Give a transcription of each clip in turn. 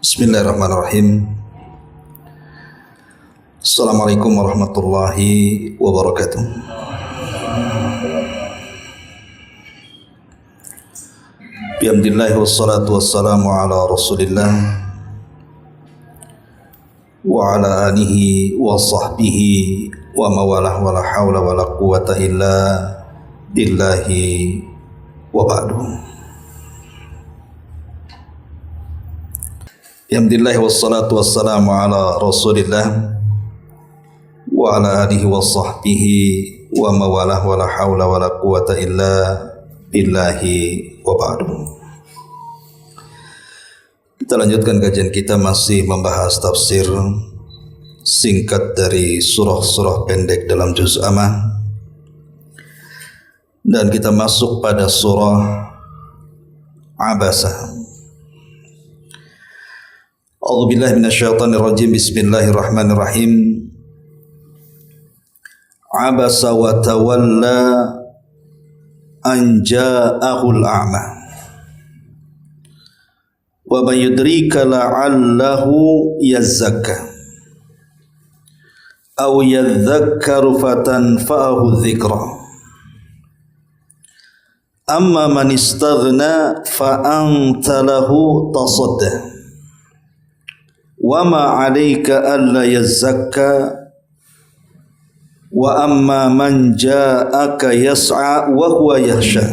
Bismillahirrahmanirrahim. Assalamualaikum warahmatullahi wabarakatuh. Bihamdillahi wassalatu wassalamu ala rasulillah wa ala alihi wa sahbihi wa mawalah wa la hawla wa la quwata illa billahi wa ba'du. Alhamdulillah wassalatu wassalamu ala rasulillah wa ala alihi wa sahbihi wa mawalah wa la hawla wa la quwata illa billahi wa ba'du. Kita lanjutkan kajian kita, masih membahas tafsir singkat dari surah-surah pendek dalam juz Amma, dan kita masuk pada surah Abasa. A'udzubillahi minasyaitonirrajim. Bismillahirrahmanirrahim. Abasa wa tawalla an ja'ahul a'ma wa man yudrika la'allahu yazzakka aw yadhakkaru fatanfa'ahu dhikra amma man istaghna fa anta lahu tasadda wa ma 'alaika alla yazzakka wa amma man ja'aka yas'a wa huwa yahsha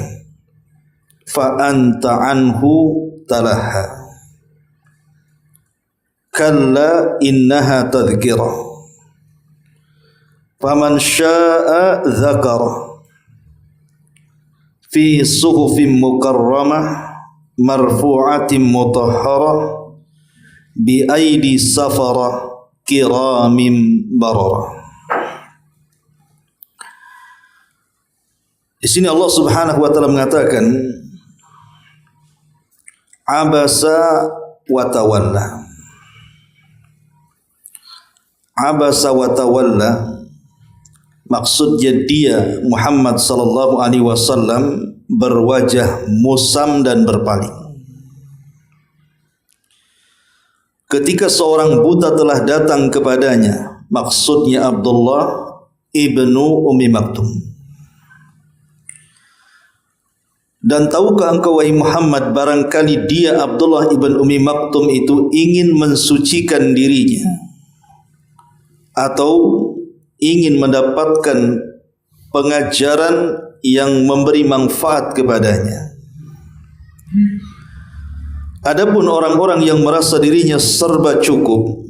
fa anta anhu talaha kalla innaha tadhkirah faman syaa'a dzakara fi suhufin mukarramah marfu'atin mutahharah bi aidi safara kiramin barara. Di sini Allah Subhanahu wa taala mengatakan abasa wa tawalla. Abasa wa tawalla maksudnya dia Muhammad sallallahu alaihi wasallam berwajah musam dan berpaling. Ketika seorang buta telah datang kepadanya, maksudnya Abdullah ibnu Ummi Maktum. Dan tahukah engkau wahai Muhammad, barangkali dia Abdullah ibn Ummi Maktum itu ingin mensucikan dirinya atau ingin mendapatkan pengajaran yang memberi manfaat kepadanya. Adapun orang-orang yang merasa dirinya serba cukup,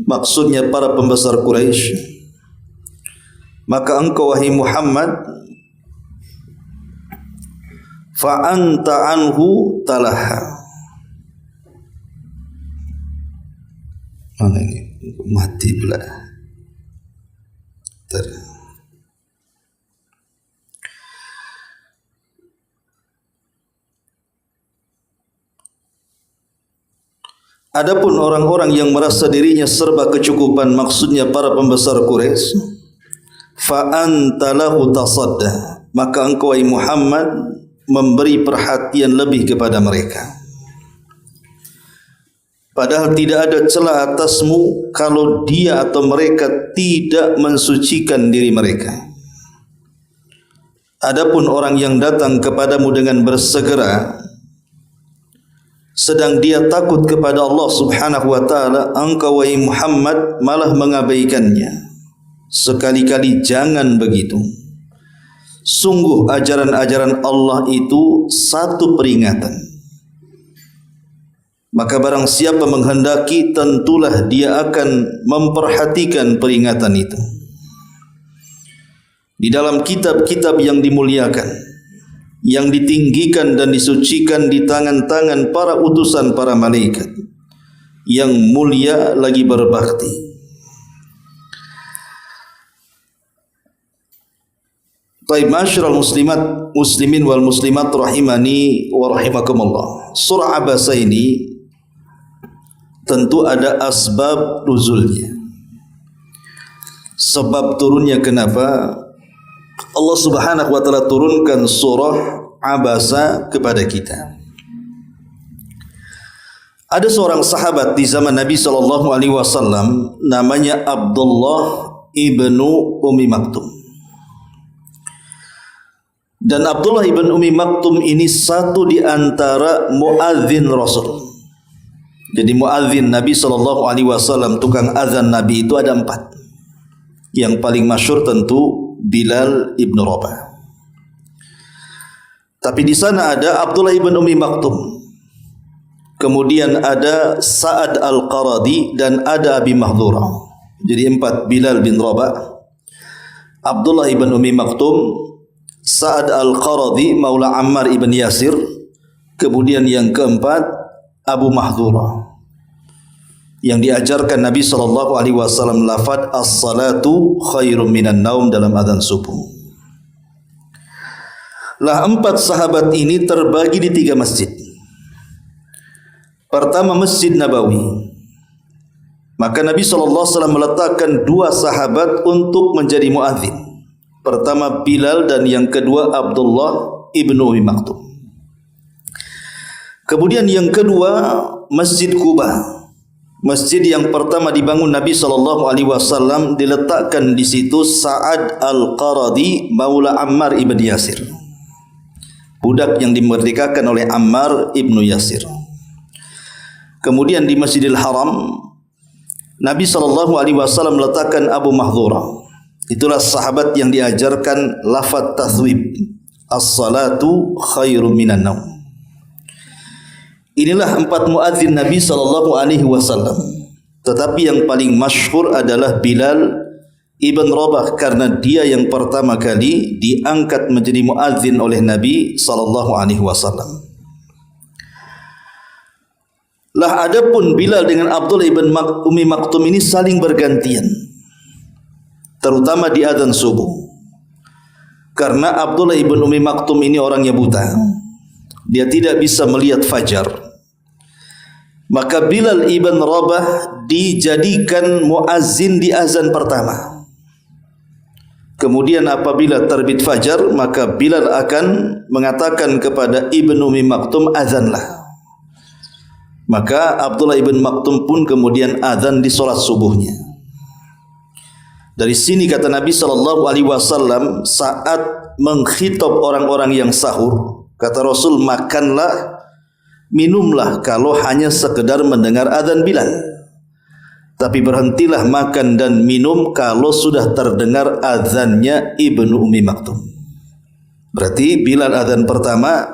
maksudnya para pembesar Quraisy, maka engkau wahai Muhammad fa anta anhu talaha. Mana ini mati pula. Adapun orang-orang yang merasa dirinya serba kecukupan, maksudnya para pembesar Quraisy, fa anta lahu tasadda, maka engkau wahai Muhammad memberi perhatian lebih kepada mereka. Padahal tidak ada celah atasmu kalau dia atau mereka tidak mensucikan diri mereka. Adapun orang yang datang kepadamu dengan bersegera, sedang dia takut kepada Allah Subhanahu wa taala, engkau wahai Muhammad malah mengabaikannya. Sekali-kali jangan begitu. Sungguh ajaran-ajaran Allah itu satu peringatan. Maka barang siapa menghendaki, tentulah dia akan memperhatikan peringatan itu. Di dalam kitab-kitab yang dimuliakan, yang ditinggikan dan disucikan di tangan-tangan para utusan para malaikat yang mulia lagi berbakti. Baik, masyarul muslimat muslimin wal muslimat rahimani wa rahimakumullah. Surah Abasa ini tentu ada asbab nuzulnya. Sebab turunnya kenapa Allah Subhanahu wa taala turunkan surah Abasa kepada kita. Ada seorang sahabat di zaman Nabi SAW namanya Abdullah ibnu Ummi Maktum. Dan Abdullah ibn Ummi Maktum ini satu di antara muadzin Rasul. Jadi muadzin Nabi SAW, tukang azan Nabi itu ada 4. Yang paling masyhur tentu Bilal ibn Rabah. Tapi di sana ada Abdullah ibn Ummi Maktum. Kemudian ada Sa'ad al-Qaradi dan ada Abi Mahdhura. Jadi 4, Bilal bin Rabah, Abdullah ibn Ummi Maktum, Sa'ad al-Qaradi maula Ammar ibn Yasir, kemudian yang keempat Abu Mahdhura. Yang diajarkan Nabi SAW lafaz as-salatu khairum minan naum dalam azan subuh. Lah 4 sahabat ini terbagi di 3 masjid. Pertama Masjid Nabawi. Maka Nabi SAW meletakkan 2 sahabat untuk menjadi muadzin. Pertama Bilal dan yang kedua Abdullah ibnu Ummi Maktum. Kemudian yang kedua Masjid Quba. Masjid yang pertama dibangun Nabi SAW, diletakkan di situ Sa'ad al-Qaradi maula Ammar ibn Yasir. Budak yang dimerdekakan oleh Ammar ibnu Yasir. Kemudian di Masjidil Haram Nabi SAW meletakkan Abu Mahdhura. Itulah sahabat yang diajarkan lafaz tathwib, as-salatu khairum minan naum. Inilah 4 muadzin Nabi SAW. Tetapi yang paling masyhur adalah Bilal ibn Rabah, karena dia yang pertama kali diangkat menjadi muadzin oleh Nabi SAW. Lah adapun Bilal dengan Abdullah ibn Ummi Maktum ini saling bergantian, terutama di adzan subuh. Karena Abdullah ibn Ummi Maktum ini orangnya buta, dia tidak bisa melihat fajar. Maka Bilal ibn Rabah dijadikan muazzin di azan pertama. Kemudian apabila terbit fajar, maka Bilal akan mengatakan kepada Ibn Ummi Maktum, azanlah. Maka Abdullah ibn Maktum pun kemudian azan di solat subuhnya. Dari sini kata Nabi SAW saat mengkhitab orang-orang yang sahur, kata Rasul, makanlah, minumlah kalau hanya sekedar mendengar azan Bilal. Tapi berhentilah makan dan minum kalau sudah terdengar azannya Ibnu Ummi Maktum. Berarti Bilal azan pertama,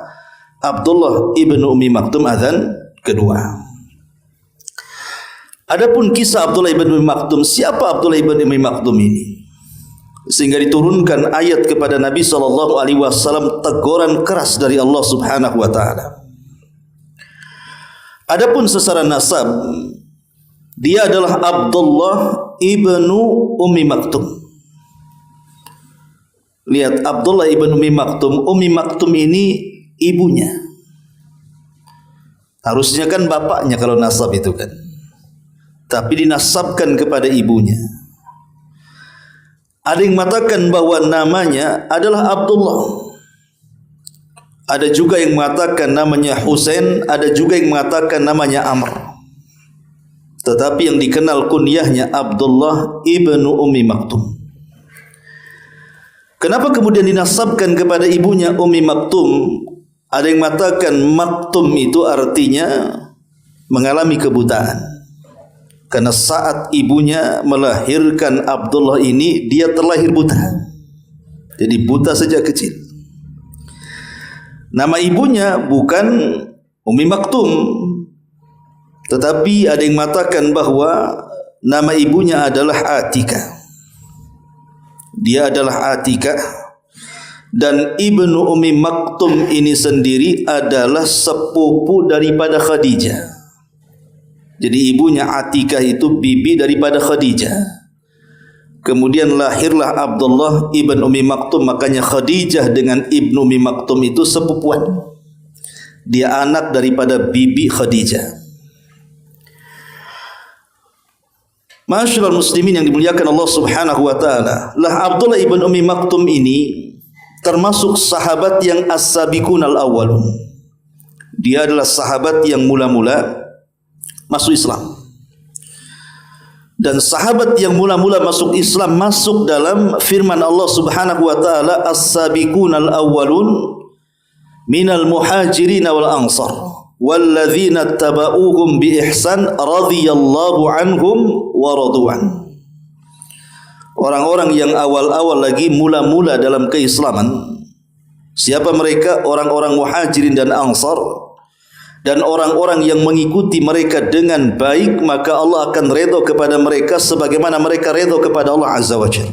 Abdullah ibnu Ummi Maktum azan kedua. Adapun kisah Abdullah ibn Ummi Maktum, siapa Abdullah ibn Ummi Maktum ini? Sehingga diturunkan ayat kepada Nabi SAW, teguran keras dari Allah Subhanahu wa taala. Adapun secara nasab, dia adalah Abdullah ibnu Ummi Maktum. Lihat, Abdullah ibn Ummi Maktum, Ummi Maktum ini ibunya. Harusnya kan bapaknya kalau nasab itu kan, tapi dinasabkan kepada ibunya. Ada yang mengatakan bahwa namanya adalah Abdullah. Ada juga yang mengatakan namanya Husain, ada juga yang mengatakan namanya Amr. Tetapi yang dikenal kunyahnya Abdullah ibnu Ummi Maktum. Kenapa kemudian dinasabkan kepada ibunya Ummi Maktum? Ada yang mengatakan Maktum itu artinya mengalami kebutaan. Karena saat ibunya melahirkan Abdullah ini, dia terlahir buta. Jadi buta sejak kecil. Nama ibunya bukan Ummi Maktum, tetapi ada yang mengatakan bahwa nama ibunya adalah Atikah. Dia adalah Atikah. Dan Ibnu Ummi Maktum ini sendiri adalah sepupu daripada Khadijah. Jadi ibunya Atikah itu bibi daripada Khadijah. Kemudian lahirlah Abdullah ibn Ummi Maktum. Makanya Khadijah dengan Ibnu Ummi Maktum itu sepupuan. Dia anak daripada bibi Khadijah. Masyaallah muslimin yang dimuliakan Allah Subhanahu wa taala. Lah Abdullah ibn Ummi Maktum ini termasuk sahabat yang as-sabiqun al-awwalun. Dia adalah sahabat yang mula-mula masuk Islam. Dan sahabat yang mula-mula masuk Islam masuk dalam firman Allah Subhanahu wa taala, as-sabiqunal awwalun minal muhajirin wal ansar walladzina tabauhum bi ihsan radhiyallahu anhum wa radu'an. Orang-orang yang awal-awal lagi mula-mula dalam keislaman, siapa mereka? Orang-orang muhajirin dan ansar, dan orang-orang yang mengikuti mereka dengan baik, maka Allah akan redha kepada mereka sebagaimana mereka redha kepada Allah Azza wa Jalla.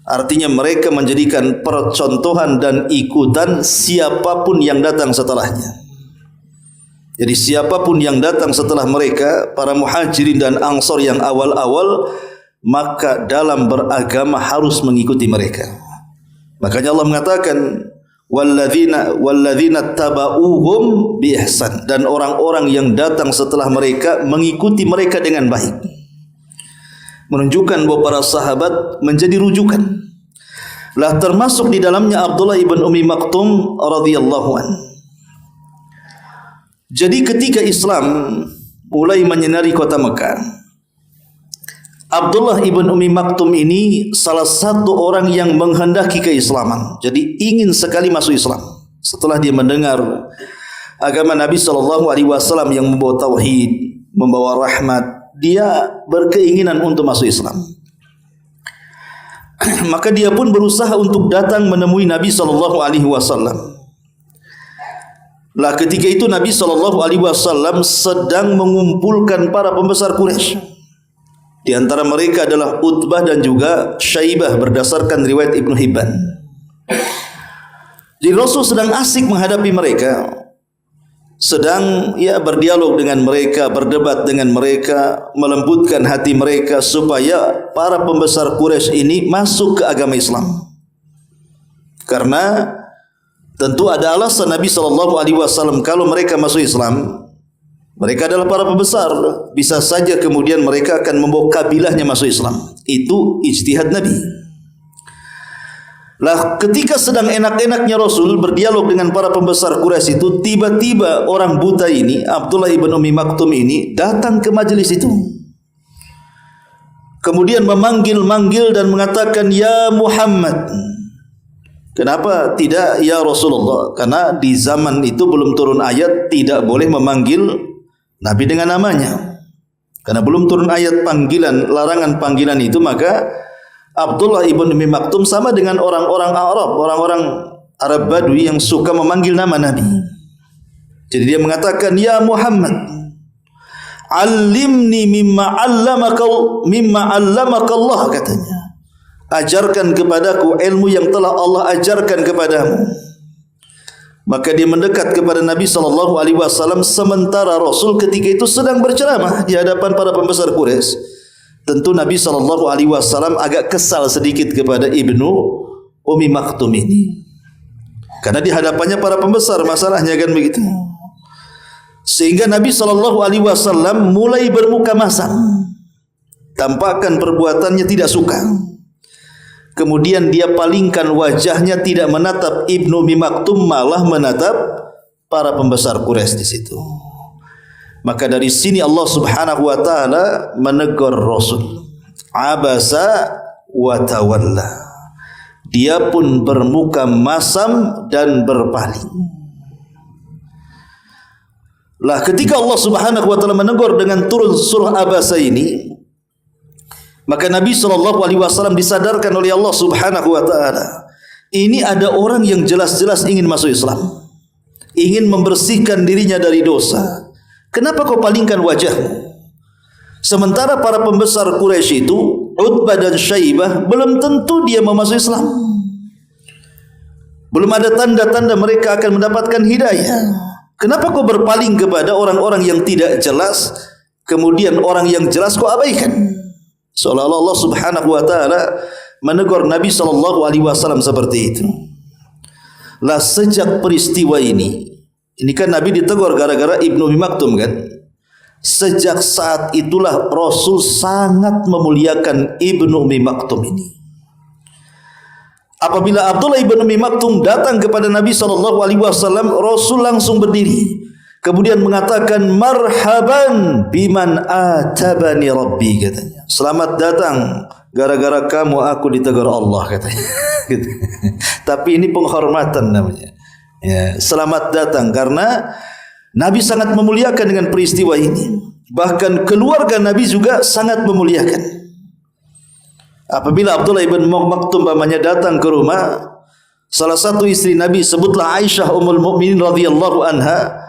Artinya mereka menjadikan percontohan dan ikutan siapapun yang datang setelahnya. Jadi siapapun yang datang setelah mereka, para muhajirin dan ansar yang awal-awal, maka dalam beragama harus mengikuti mereka. Makanya Allah mengatakan, walladzina tabauhum bi ihsan, dan orang-orang yang datang setelah mereka mengikuti mereka dengan baik. Menunjukkan bahwa para sahabat menjadi rujukan. Lah termasuk di dalamnya Abdullah ibn Ummi Maktum radhiyallahu an. Jadi ketika Islam mulai menyinari kota Mekah, Abdullah ibn Ummi Maktum ini salah satu orang yang menghendaki keislaman. Jadi ingin sekali masuk Islam. Setelah dia mendengar agama Nabi SAW yang membawa tauhid, membawa rahmat, dia berkeinginan untuk masuk Islam. Maka dia pun berusaha untuk datang menemui Nabi SAW. Lah ketika itu Nabi SAW sedang mengumpulkan para pembesar Quraisy. Di antara mereka adalah Utbah dan juga Syaibah berdasarkan riwayat Ibnu Hibban. Jadi Rasul sedang asik menghadapi mereka, sedang berdialog dengan mereka, berdebat dengan mereka, melembutkan hati mereka supaya para pembesar Quraisy ini masuk ke agama Islam. Karena tentu ada alasan Nabi SAW kalau mereka masuk Islam. Mereka adalah para pembesar, bisa saja kemudian mereka akan membawa kabilahnya masuk Islam. Itu ijtihad Nabi. Lah ketika sedang enak-enaknya Rasul berdialog dengan para pembesar Quraisy itu, tiba-tiba orang buta ini, Abdullah ibn Ummi Maktum ini, datang ke majelis itu. Kemudian memanggil-manggil dan mengatakan, "Ya Muhammad." Kenapa tidak ya Rasulullah? Karena di zaman itu belum turun ayat tidak boleh memanggil Nabi dengan namanya. Karena belum turun ayat panggilan, larangan panggilan itu, maka Abdullah ibn Ummi Maktum sama dengan orang-orang Arab, orang-orang Arab Badui yang suka memanggil nama Nabi. Jadi dia mengatakan, "Ya Muhammad, alimni mimma 'allamaka Allah," katanya. Ajarkan kepadaku ilmu yang telah Allah ajarkan kepadamu. Maka dia mendekat kepada Nabi SAW sementara Rasul ketika itu sedang berceramah di hadapan para pembesar Quraisy. Tentu Nabi SAW agak kesal sedikit kepada Ibnu Ummi Maktum ini. Karena di hadapannya para pembesar masalahnya kan begitu. Sehingga Nabi SAW mulai bermuka masam. Tampakkan perbuatannya tidak suka. Kemudian dia palingkan wajahnya, tidak menatap Ibnu Ummi Maktum, malah menatap para pembesar Quraisy di situ. Maka dari sini Allah Subhanahu wa taala menegur Rasul. Abasa wa tawalla. Dia pun bermuka masam dan berpaling. Lah ketika Allah Subhanahu wa taala menegur dengan turun surah Abasa ini, maka Nabi SAW disadarkan oleh Allah Subhanahu wa taala. Ini ada orang yang jelas-jelas ingin masuk Islam, ingin membersihkan dirinya dari dosa. Kenapa kau palingkan wajahmu? Sementara para pembesar Quraisy itu, Utbah dan Syaibah, belum tentu dia mau masuk Islam. Belum ada tanda-tanda mereka akan mendapatkan hidayah. Kenapa kau berpaling kepada orang-orang yang tidak jelas, kemudian orang yang jelas kau abaikan? Seolah-olah Allah Subhanahu wa taala menegur Nabi SAW seperti itu. Lah sejak peristiwa ini kan Nabi ditegur gara-gara Ibnu Ummi Maktum kan. Sejak saat itulah Rasul sangat memuliakan Ibnu Ummi Maktum ini. Apabila Abdullah ibn Ummi Maktum datang kepada Nabi SAW, Rasul langsung berdiri. kemudian mengatakan marhaban biman atabani rabbi, katanya. Selamat datang, gara-gara kamu aku ditegur Allah, katanya. Tapi ini penghormatan namanya. Ya, selamat datang karena Nabi sangat memuliakan dengan peristiwa ini. Bahkan keluarga Nabi juga sangat memuliakan. Apabila Abdullah ibn Maktum umpamanya datang ke rumah salah satu istri Nabi, sebutlah Aisyah Ummul Mukminin radhiyallahu anha,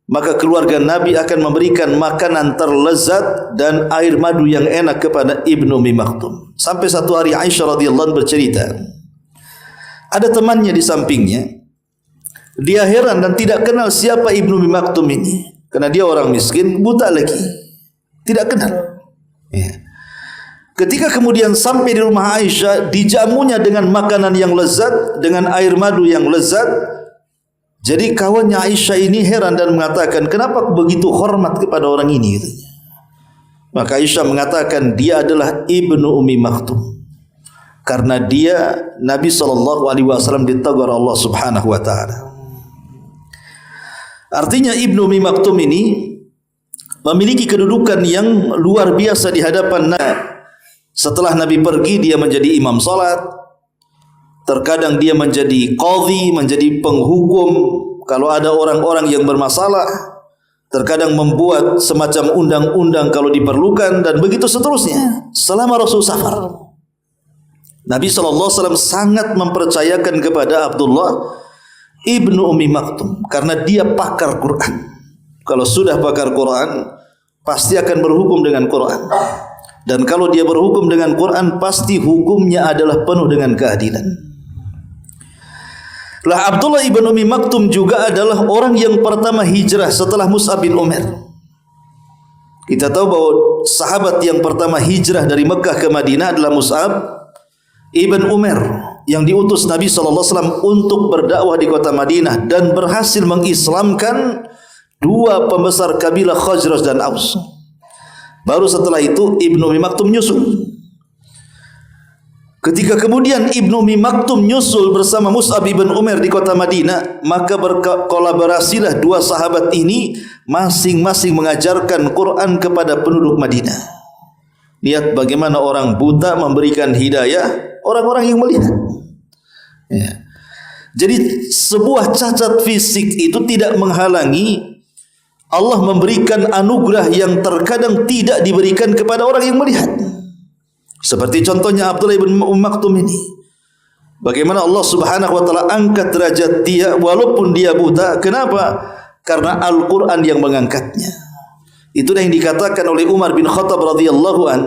maka keluarga Nabi akan memberikan makanan terlezat dan air madu yang enak kepada Ibnu Ummi Maktum. Sampai satu hari Aisyah radhiyallahu anha bercerita, ada temannya di sampingnya. Dia heran dan tidak kenal siapa Ibnu Ummi Maktum ini, karena dia orang miskin, buta lagi, tidak kenal. Ya. Ketika kemudian sampai di rumah Aisyah, dijamunya dengan makanan yang lezat, dengan air madu yang lezat. Jadi kawannya Aisyah ini heran dan mengatakan, kenapa begitu hormat kepada orang ini? Katanya. Maka Aisyah mengatakan, dia adalah Ibnu Ummi Maktum. Karena dia Nabi SAW ditegur Allah Subhanahu wa ta'ala. Artinya Ibnu Ummi Maktum ini memiliki kedudukan yang luar biasa di hadapan Nabi. Setelah Nabi pergi, dia menjadi imam salat. Terkadang dia menjadi qadhi, menjadi penghukum kalau ada orang-orang yang bermasalah. Terkadang membuat semacam undang-undang kalau diperlukan, dan begitu seterusnya. Selama Rasul safar, Nabi SAW sangat mempercayakan kepada Abdullah Ibnu Ummi Maktum karena dia pakar Quran. Kalau sudah pakar Quran, pasti akan berhukum dengan Quran. Dan kalau dia berhukum dengan Quran, pasti hukumnya adalah penuh dengan keadilan. Lah Abdullah ibn Ummi Maktum juga adalah orang yang pertama hijrah setelah Mus'ab bin Umair. Kita tahu bahwa sahabat yang pertama hijrah dari Mekah ke Madinah adalah Mus'ab ibn Umair, yang diutus Nabi SAW untuk berdakwah di kota Madinah dan berhasil mengislamkan dua pembesar kabilah Khazraj dan Aus. Baru setelah itu Ibnu Ummi Maktum nyusul. Ketika kemudian Ibnu Ummi Maktum nyusul bersama Mus'ab ibn Umair di kota Madinah, maka berkolaborasilah dua sahabat ini masing-masing mengajarkan Quran kepada penduduk Madinah. Lihat bagaimana orang buta memberikan hidayah orang-orang yang melihat. Ya. Jadi sebuah cacat fisik itu tidak menghalangi Allah memberikan anugerah yang terkadang tidak diberikan kepada orang yang melihat. Seperti contohnya Abdullah ibn Ummi Maktum ini. Bagaimana Allah Subhanahu wa taala angkat derajat dia walaupun dia buta. Kenapa? Karena Al-Quran yang mengangkatnya. Itulah yang dikatakan oleh Umar bin Khattab radhiyallahu an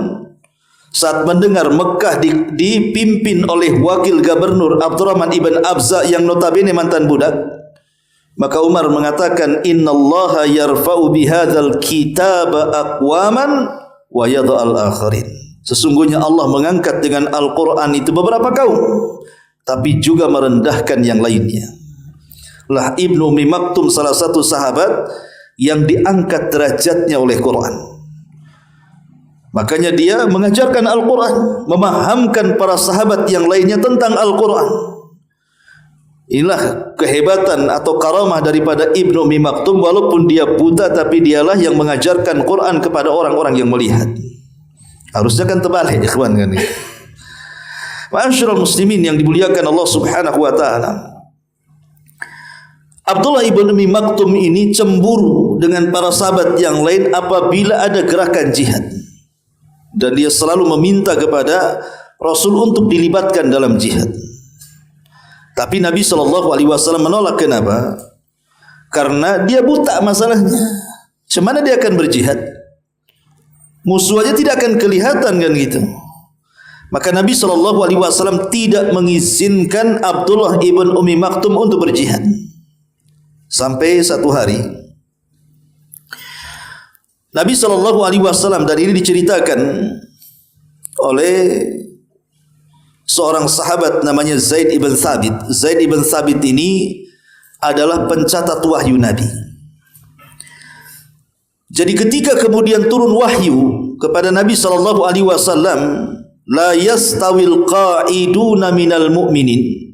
saat mendengar Mekah dipimpin oleh wakil gubernur Abdurrahman ibn Abza yang notabene mantan budak. Maka Umar mengatakan, innallaha yarfa'u bihadzal kitaba aqwaman wa yadha'al akharin. Sesungguhnya Allah mengangkat dengan Al-Quran itu beberapa kaum, tapi juga merendahkan yang lainnya. Lah Ibnu Ummi Maktum salah satu sahabat yang diangkat derajatnya oleh Quran. Makanya dia mengajarkan Al-Quran, memahamkan para sahabat yang lainnya tentang Al-Quran. Inilah kehebatan atau karamah daripada Ibnu Ummi Maktum, walaupun dia buta tapi dialah yang mengajarkan Quran kepada orang-orang yang melihat. Harusnya kan terbalik, ikhwan kan. Ma'asyiral muslimin yang dimuliakan Allah Subhanahu wa taala. Abdullah ibn Ummi Maktum ini cemburu dengan para sahabat yang lain apabila ada gerakan jihad. Dan dia selalu meminta kepada Rasul untuk dilibatkan dalam jihad. Tapi Nabi SAW menolak. Kenapa? Karena dia buta masalahnya. Macam mana dia akan berjihad? Musuh aja tidak akan kelihatan kan gitu. Maka Nabi SAW tidak mengizinkan Abdullah ibn Ummi Maktum untuk berjihad. Sampai satu hari Nabi SAW, dan ini diceritakan oleh seorang sahabat namanya Zaid ibn Thabit. Zaid ibn Thabit ini adalah pencatat wahyu Nabi. Jadi ketika kemudian turun wahyu kepada Nabi SAW, la yastawil qa'iduna minal mu'minin,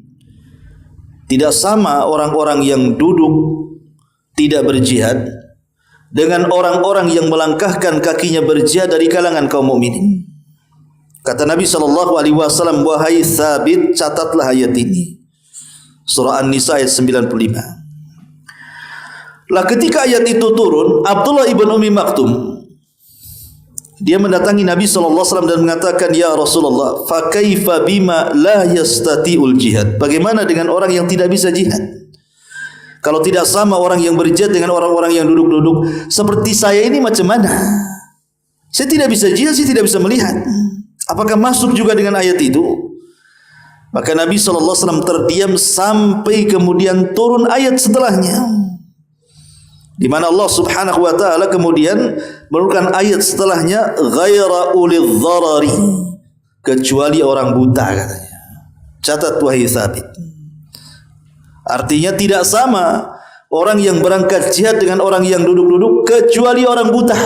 tidak sama orang-orang yang duduk tidak berjihad dengan orang-orang yang melangkahkan kakinya berjihad dari kalangan kaum mukminin. Kata Nabi SAW, wahai Thabit, catatlah ayat ini. Surah An-Nisa ayat 95. Lah ketika ayat itu turun, Abdullah ibn Ummi Maktum dia mendatangi Nabi SAW dan mengatakan, ya Rasulullah, fa kaifa bima la yastati'ul jihad? Bagaimana dengan orang yang tidak bisa jihad? Kalau tidak sama orang yang berjihad dengan orang-orang yang duduk-duduk seperti saya ini, macam mana? Saya tidak bisa jihad, saya tidak bisa melihat. Apakah masuk juga dengan ayat itu? Maka Nabi SAW terdiam sampai kemudian turun ayat setelahnya, di mana Allah Subhanahu wa taala kemudian menurunkan ayat setelahnya, ghaira ulil dharari, kecuali orang buta katanya. Catat wahai Thabit. Artinya tidak sama orang yang berangkat jihad dengan orang yang duduk-duduk, kecuali orang buta.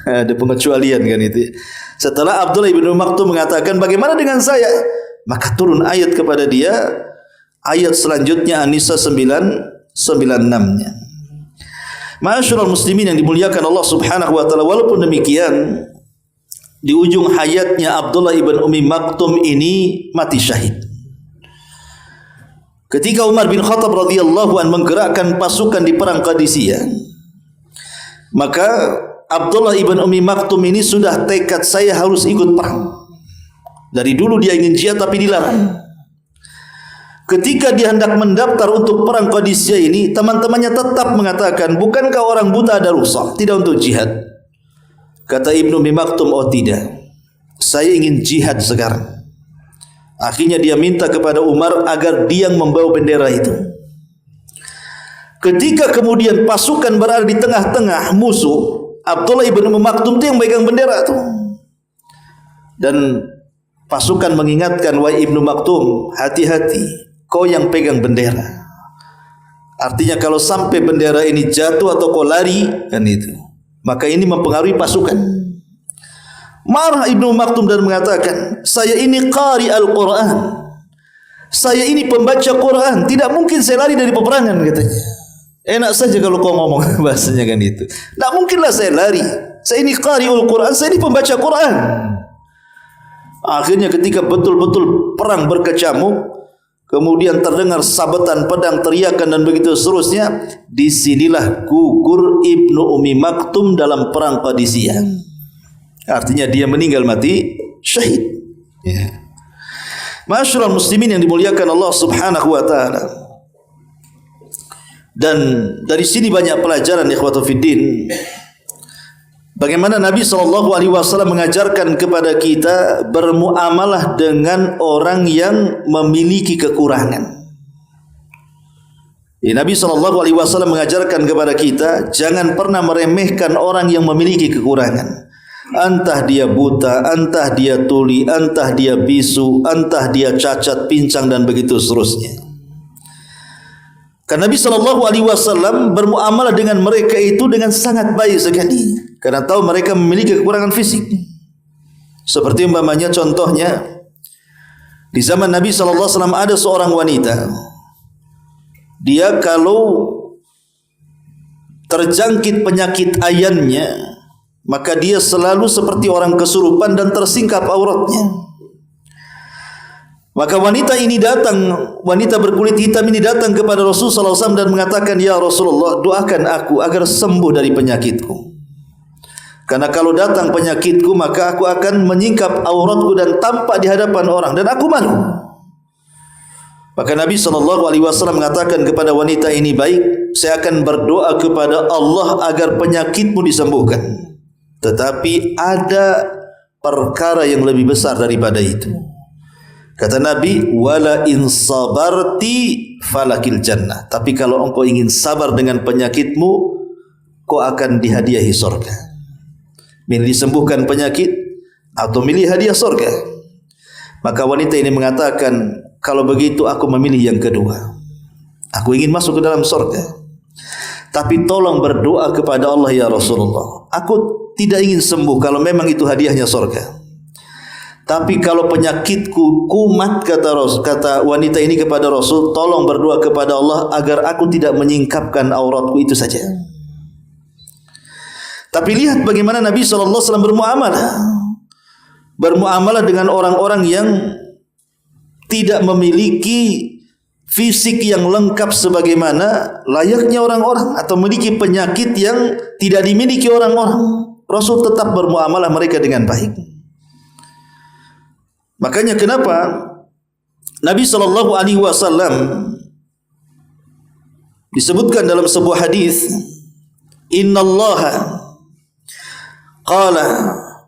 Ada pengecualian kan itu. Setelah Abdullah bin Maktum mengatakan, bagaimana dengan saya? Maka turun ayat kepada dia, ayat selanjutnya An-Nisa 996-nya. Ma'asyiral muslimin yang dimuliakan Allah Subhanahu wa taala, walaupun demikian di ujung hayatnya Abdullah ibn Ummi Maktum ini mati syahid. Ketika Umar bin Khattab radhiyallahu anhu menggerakkan pasukan di perang Qadisiyah, maka Abdullah ibn Ummi Maktum ini sudah tekad, saya harus ikut perang. Dari dulu dia ingin jihad tapi dilarang. Ketika dia hendak mendaftar untuk perang Qadisiyah ini, teman-temannya tetap mengatakan, bukankah orang buta ada rukhsah, tidak untuk jihad? Kata Ibnu Ummi Maktum, oh tidak, saya ingin jihad sekarang. Akhirnya dia minta kepada Umar agar dia yang membawa bendera itu. Ketika kemudian pasukan berada di tengah-tengah musuh, Abdullah ibn Ummi Maktum itu yang megang bendera itu. Dan pasukan mengingatkan, wahai Ibnu Maktum, hati-hati, kau yang pegang bendera. Artinya kalau sampai bendera ini jatuh atau kau lari, kan itu, maka ini mempengaruhi pasukan. Marah Ibnu Maktum dan mengatakan, saya ini qari Al-Quran, saya ini pembaca Quran, tidak mungkin saya lari dari peperangan, katanya. Enak saja kalau kau ngomong bahasanya kan itu. Tak mungkinlah saya lari, saya ini qari Al-Quran, saya ini pembaca Quran. Akhirnya ketika betul-betul perang berkecamuk, kemudian terdengar sabetan pedang, teriakan dan begitu seterusnya, disinilah gugur Ibnu Ummi Maktum dalam perang Qadisiyah. Artinya dia meninggal mati syahid. Ya. Ma'asyiral muslimin yang dimuliakan Allah Subhanahu wa taala. Dan dari sini banyak pelajaran ikhwatu fiddin. Bagaimana Nabi SAW mengajarkan kepada kita bermuamalah dengan orang yang memiliki kekurangan. Nabi SAW mengajarkan kepada kita, jangan pernah meremehkan orang yang memiliki kekurangan. Entah dia buta, entah dia tuli, entah dia bisu, entah dia cacat, pincang dan begitu seterusnya. Karena Nabi SAW bermuamalah dengan mereka itu dengan sangat baik sekali, karena tahu mereka memiliki kekurangan fisik. Seperti umpamanya contohnya, di zaman Nabi SAW ada seorang wanita, dia kalau terjangkit penyakit ayannya, maka dia selalu seperti orang kesurupan dan tersingkap auratnya. Maka wanita ini datang, wanita berkulit hitam ini datang kepada Rasulullah SAW dan mengatakan, ya Rasulullah, doakan aku agar sembuh dari penyakitku. Karena kalau datang penyakitku, maka aku akan menyingkap auratku dan tampak di hadapan orang, dan aku malu. Maka Nabi SAW mengatakan kepada wanita ini, baik, saya akan berdoa kepada Allah agar penyakitmu disembuhkan. Tetapi ada perkara yang lebih besar daripada itu. Kata Nabi, wala in sabarti falakil jannah. Tapi kalau engkau ingin sabar dengan penyakitmu, kau akan dihadiahi surga. Milih disembuhkan penyakit atau milih hadiah surga? Maka wanita ini mengatakan, kalau begitu aku memilih yang kedua. Aku ingin masuk ke dalam surga. Tapi tolong berdoa kepada Allah ya Rasulullah. Aku tidak ingin sembuh kalau memang itu hadiahnya surga. Tapi kalau penyakitku kumat, kata wanita ini kepada Rasul, tolong berdoa kepada Allah agar aku tidak menyingkapkan auratku, itu saja. Tapi lihat bagaimana Nabi SAW bermuamalah dengan orang-orang yang tidak memiliki fisik yang lengkap sebagaimana layaknya orang-orang, atau memiliki penyakit yang tidak dimiliki orang-orang. Rasul tetap bermuamalah mereka dengan baik. Makanya kenapa Nabi SAW disebutkan dalam sebuah hadis, Innallaha qala,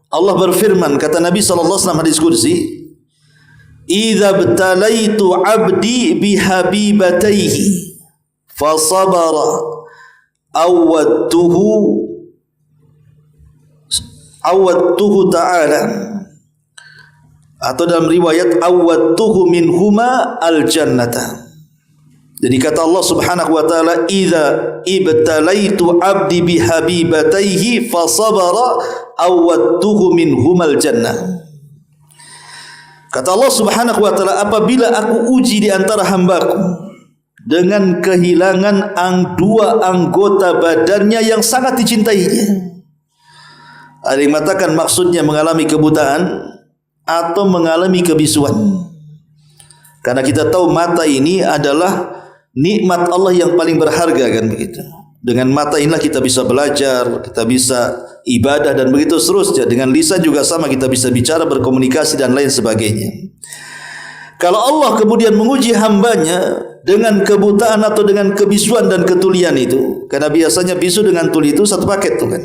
Allah berfirman, kata Nabi SAW hadis kursi, Idza btalaitu abdi bihabibataihi fasabara awwadtuhu ta'ala, atau dalam riwayat awwadtuhu minhuma al-jannata. Jadi kata Allah Subhanahu wa taala, idza ibtalaitu abdi bihabibataihi fasabara awwadtuhu minhumal jannah. Kata Allah Subhanahu wa taala, apabila aku uji di antara hambaku dengan kehilangan dua anggota badannya yang sangat dicintainya. Ada yang mengatakan maksudnya mengalami kebutaan atau mengalami kebisuan. Karena kita tahu mata ini adalah nikmat Allah yang paling berharga, kan begitu. Dengan mata inilah kita bisa belajar, kita bisa ibadah dan begitu seterusnya. Dengan lisan juga sama, kita bisa bicara, berkomunikasi dan lain sebagainya. Kalau Allah kemudian menguji hambanya dengan kebutaan atau dengan kebisuan dan ketulian itu, karena biasanya bisu dengan tuli itu satu paket tuh kan.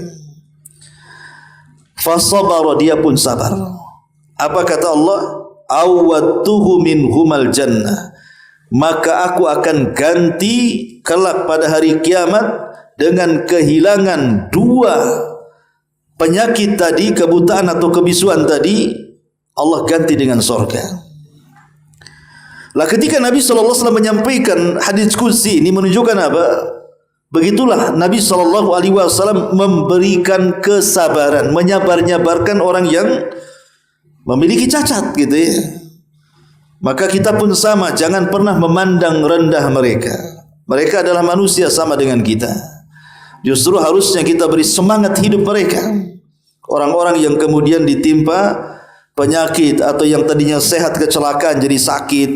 Fasabara, dia pun sabar. Apa kata Allah? Awwadtuhu minhumal jannah. Maka aku akan ganti kelak pada hari kiamat dengan kehilangan dua penyakit tadi, kebutaan atau kebisuan tadi, Allah ganti dengan surga. Lah ketika Nabi SAW menyampaikan hadis qudsi ini menunjukkan apa? Begitulah Nabi SAW memberikan kesabaran, menyabar-nyabarkan orang yang memiliki cacat gitu ya. Maka kita pun sama, jangan pernah memandang rendah mereka. Mereka adalah manusia sama dengan kita. Justru harusnya kita beri semangat hidup mereka. Orang-orang yang kemudian ditimpa penyakit atau yang tadinya sehat kecelakaan jadi sakit,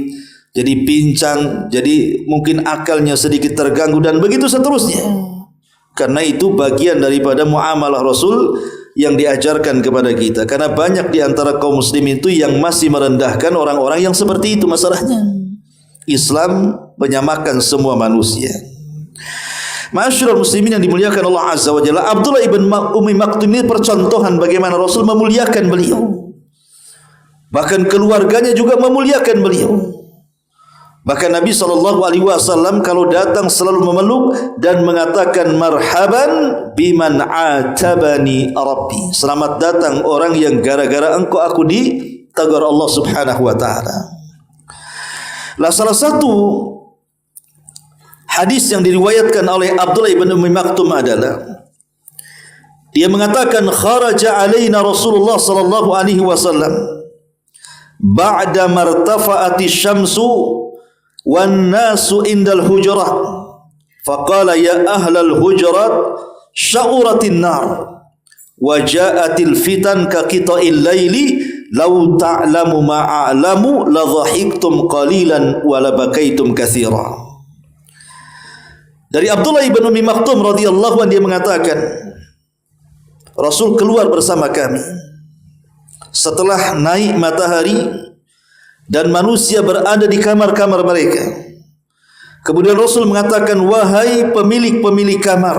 jadi pincang, jadi mungkin akalnya sedikit terganggu dan begitu seterusnya. Karena itu bagian daripada muamalah Rasul yang diajarkan kepada kita. Karena banyak di antara kaum muslim itu yang masih merendahkan orang-orang yang seperti itu masalahnya. Islam menyamakan semua manusia. Ma'asyiral muslimin yang dimuliakan Allah Azza wa Jalla, Abdullah ibn Ummi Maktum ini percontohan bagaimana Rasul memuliakan beliau. Bahkan keluarganya juga memuliakan beliau. Bahkan Nabi SAW kalau datang selalu memeluk dan mengatakan marhaban biman atabani rabbi. Selamat datang orang yang gara-gara engkau aku ditegur Allah Subhanahu wa taala. Lah salah satu hadis yang diriwayatkan oleh Abdullah ibn Ummi Maktum adalah dia mengatakan kharaja alaina Rasulullah sallallahu alaihi wasallam ba'da martafa'ati syamsu wan nasu indal hujurat faqala ya ahlal hujurat sya'uratin nar wa ja'atil fitan ka qita'il laili law ta'lamu ma a'lamu la dhahiktum qalilan wa la bakaitum katsira. Dari Abdullah ibn Ummi Maktum radhiyallahu anhu dia mengatakan Rasul keluar bersama kami setelah naik matahari dan manusia berada di kamar-kamar mereka. Kemudian Rasul mengatakan, wahai pemilik-pemilik kamar,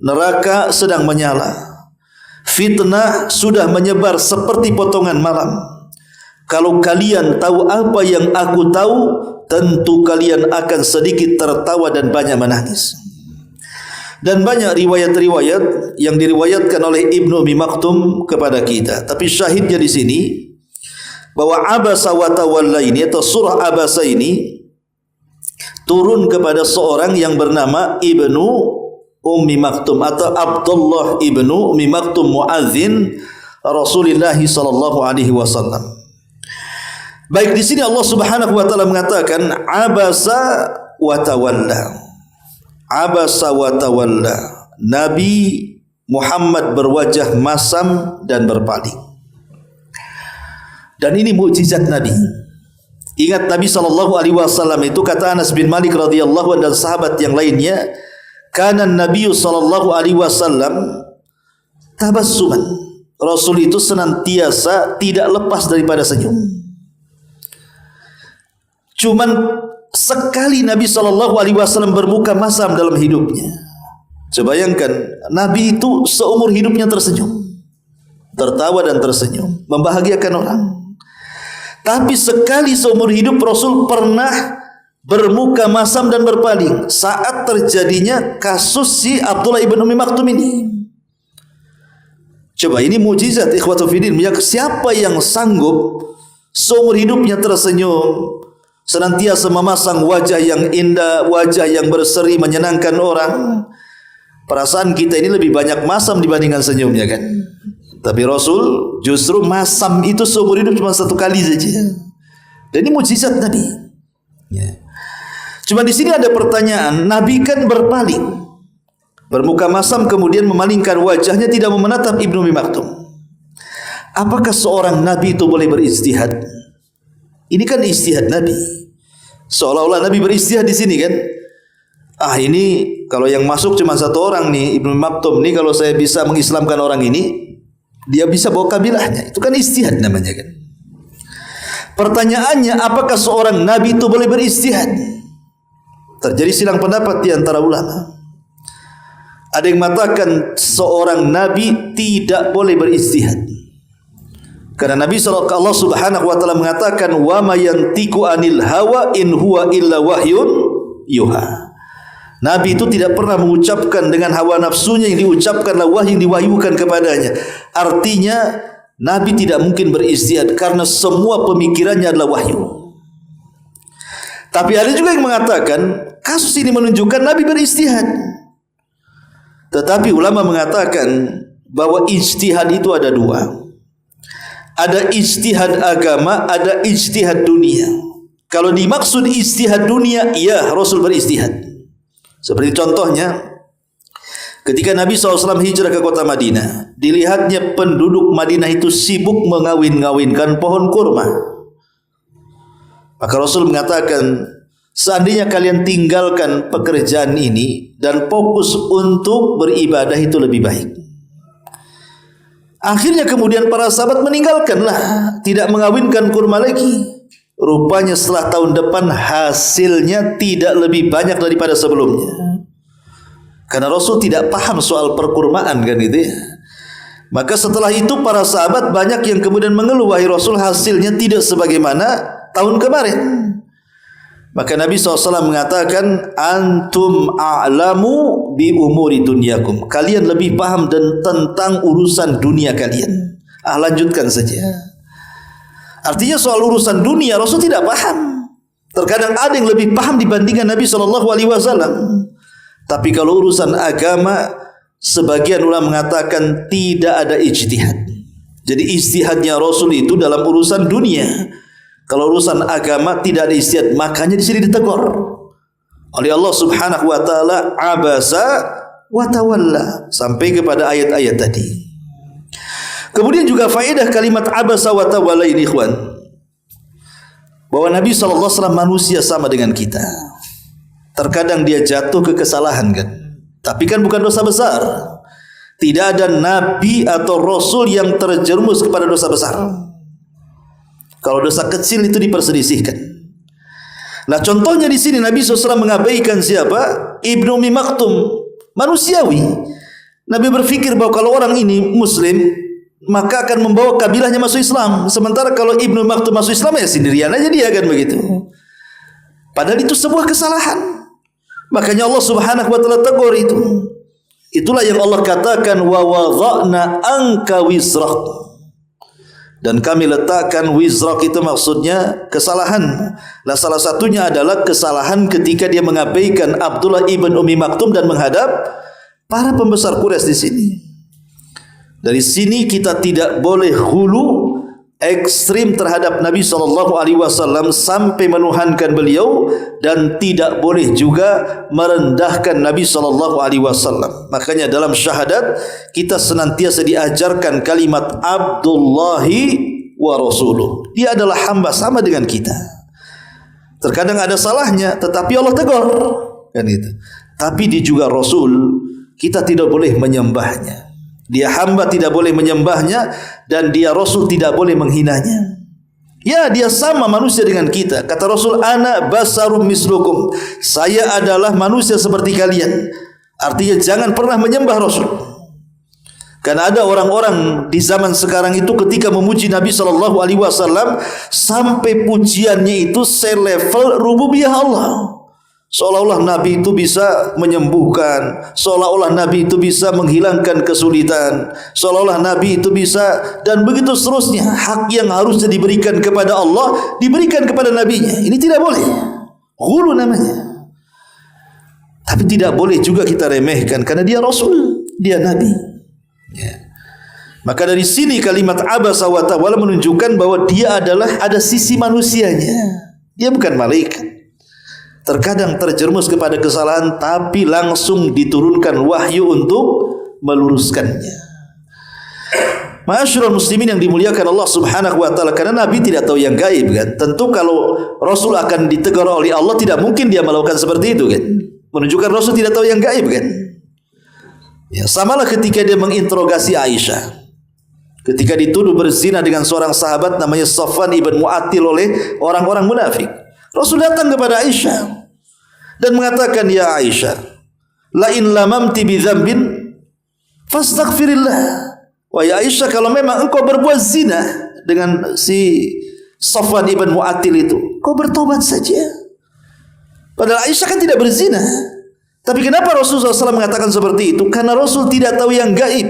neraka sedang menyala, fitnah sudah menyebar seperti potongan malam. Kalau kalian tahu apa yang aku tahu, tentu kalian akan sedikit tertawa dan banyak menangis. Dan banyak riwayat-riwayat yang diriwayatkan oleh Ibnu Ummi Maktum kepada kita. Tapi syahidnya di sini bahwa Abasa wa Tawalla ini atau surah Abasa ini turun kepada seorang yang bernama Ibnu Ummi Maktum atau Abdullah Ibnu Ummi Maktum muadzin Rasulullah sallallahu alaihi wasallam. Baik, di sini Allah Subhanahu wa taala mengatakan Abasa wa Tawalla. Abasa wa Tawalla. Nabi Muhammad berwajah masam dan berpaling. Dan ini mukjizat Nabi. Ingat Nabi SAW itu, kata Anas bin Malik radhiyallahu anhu dan sahabat yang lainnya, kana Nabi SAW tabassuman. Rasul itu senantiasa tidak lepas daripada senyum. Cuman sekali Nabi SAW bermuka masam dalam hidupnya. Coba bayangkan, Nabi itu seumur hidupnya tersenyum, tertawa dan tersenyum, membahagiakan orang. Tapi sekali seumur hidup Rasul pernah bermuka masam dan berpaling saat terjadinya kasus si Abdullah ibn Ummi Maktum ini. Coba, ini mukjizat ikhwatu fiddin. Siapa yang sanggup seumur hidupnya tersenyum, senantiasa memasang wajah yang indah, wajah yang berseri menyenangkan orang? Perasaan kita ini lebih banyak masam dibandingkan senyumnya kan? Tapi Rasul justru masam itu seumur hidup cuma satu kali saja. Dan ini mukjizat Nabi. Ya. Cuma di sini ada pertanyaan, Nabi kan berpaling, bermuka masam kemudian memalingkan wajahnya, tidak menatap Ibnu Ummi Maktum. Apakah seorang Nabi itu boleh berijtihad? Ini kan ijtihad Nabi. Seolah-olah Nabi berijtihad di sini kan? Ini kalau yang masuk cuma satu orang nih, Ibnu Ummi Maktum nih, kalau saya bisa mengislamkan orang ini, dia bisa bawa kabilahnya. Itu kan ijtihad namanya kan. Pertanyaannya, apakah seorang Nabi itu boleh berijtihad? Terjadi silang pendapat di antara ulama. Ada yang mengatakan seorang Nabi tidak boleh berijtihad, karena Nabi Allah Subhanahu wa taala mengatakan, wa ma yantiqu anil hawa in huwa illa wahyun yuha. Nabi itu tidak pernah mengucapkan dengan hawa nafsunya, yang diucapkanlah wahyu yang diwahyukan kepadanya. Artinya Nabi tidak mungkin berijtihad karena semua pemikirannya adalah wahyu. Tapi ada juga yang mengatakan kasus ini menunjukkan Nabi berijtihad. Tetapi ulama mengatakan bahwa ijtihad itu ada dua. Ada ijtihad agama, ada ijtihad dunia. Kalau dimaksud ijtihad dunia, ya Rasul berijtihad. Seperti contohnya, ketika Nabi SAW hijrah ke kota Madinah, dilihatnya penduduk Madinah itu sibuk mengawin-ngawinkan pohon kurma. Maka Rasul mengatakan, seandainya kalian tinggalkan pekerjaan ini dan fokus untuk beribadah, itu lebih baik. Akhirnya kemudian para sahabat meninggalkanlah, tidak mengawinkan kurma lagi. Rupanya setelah tahun depan hasilnya tidak lebih banyak daripada sebelumnya. Karena Rasul tidak paham soal perkurmaan kan itu ya. Maka setelah itu para sahabat banyak yang kemudian mengeluh, wahai Rasul, hasilnya tidak sebagaimana tahun kemarin. Maka Nabi SAW mengatakan, antum a'lamu bi umuri dunyakum. Kalian lebih paham tentang urusan dunia kalian. Lanjutkan saja. Artinya soal urusan dunia Rasul tidak paham. Terkadang ada yang lebih paham dibandingkan Nabi SAW. Tapi kalau urusan agama, sebagian ulama mengatakan tidak ada ijtihad. Jadi ijtihadnya Rasul itu dalam urusan dunia. Kalau urusan agama tidak ada ijtihad. Makanya di sini ditegur oleh Allah Subhanahu wa taala, abasa wa tawalla, sampai kepada ayat-ayat tadi. Kemudian juga faedah kalimat abasa wa tawalla ini, ikhwan, bahwa Nabi SAW manusia sama dengan kita. Terkadang dia jatuh ke kesalahan kan, tapi kan bukan dosa besar. Tidak ada Nabi atau Rasul yang terjerumus kepada dosa besar. Kalau dosa kecil itu diperselisihkan. Nah, contohnya di sini Nabi SAW mengabaikan siapa? Ibnu Ummi Maktum, manusiawi. Nabi berpikir bahwa kalau orang ini Muslim, maka akan membawa kabilahnya masuk Islam. Sementara kalau Ibnu Maktum masuk Islam, ya sendirian aja dia kan begitu. Padahal itu sebuah kesalahan. Makanya Allah Subhanahu wa taala tegur itu. Itulah yang Allah katakan, wa wadha'na anka wizrak. Dan kami letakkan wizrak, itu maksudnya kesalahan. Nah, salah satunya adalah kesalahan ketika dia mengabaikan Abdullah ibn Ummi Maktum dan menghadap para pembesar Quraisy di sini. Dari sini kita tidak boleh hulu ekstrim terhadap Nabi SAW sampai menuhankan beliau, dan tidak boleh juga merendahkan Nabi SAW. Makanya dalam syahadat kita senantiasa diajarkan kalimat Abdullahi wa Rasuluh. Dia adalah hamba sama dengan kita. Terkadang ada salahnya, tetapi Allah tegur, kan itu. Tapi dia juga Rasul, kita tidak boleh menyembahnya. Dia hamba, tidak boleh menyembahnya, dan dia Rasul, tidak boleh menghinanya. Ya, dia sama manusia dengan kita. Kata Rasul, ana basarum mislukum, saya adalah manusia seperti kalian. Artinya jangan pernah menyembah Rasul. Karena ada orang-orang di zaman sekarang itu ketika memuji Nabi SAW sampai pujiannya itu selevel rububiyah Allah. Seolah-olah Nabi itu bisa menyembuhkan, seolah-olah Nabi itu bisa menghilangkan kesulitan, seolah-olah Nabi itu bisa, dan begitu seterusnya. Hak yang harusnya diberikan kepada Allah diberikan kepada Nabi-Nya. Ini tidak boleh. Ghulu namanya. Tapi tidak boleh juga kita remehkan, karena dia Rasul, dia Nabi. Ya. Maka dari sini kalimat abasa wa tawalla menunjukkan bahwa dia adalah ada sisi manusianya. Dia bukan malaikat. Terkadang terjerumus kepada kesalahan, tapi langsung diturunkan wahyu untuk meluruskannya. Ma'asyiral muslimin yang dimuliakan Allah Subhanahu wa taala, karena Nabi tidak tahu yang gaib kan. Tentu kalau Rasul akan ditegur oleh Allah, tidak mungkin dia melakukan seperti itu kan. Menunjukkan Rasul tidak tahu yang gaib kan. Ya, samalah ketika dia menginterogasi Aisyah. Ketika dituduh berzina dengan seorang sahabat namanya Safwan ibn Mu'attil oleh orang-orang munafik. Rasul datang kepada Aisyah dan mengatakan, ya Aisyah, la in lamamti bi dzambin fastaghfirillah. Wahai Aisyah, kalau memang engkau berbuat zina dengan si Safwan ibn Mu'attil itu, kau bertobat saja. Padahal Aisyah kan tidak berzina. Tapi kenapa Rasulullah SAW mengatakan seperti itu? Karena Rasul tidak tahu yang gaib.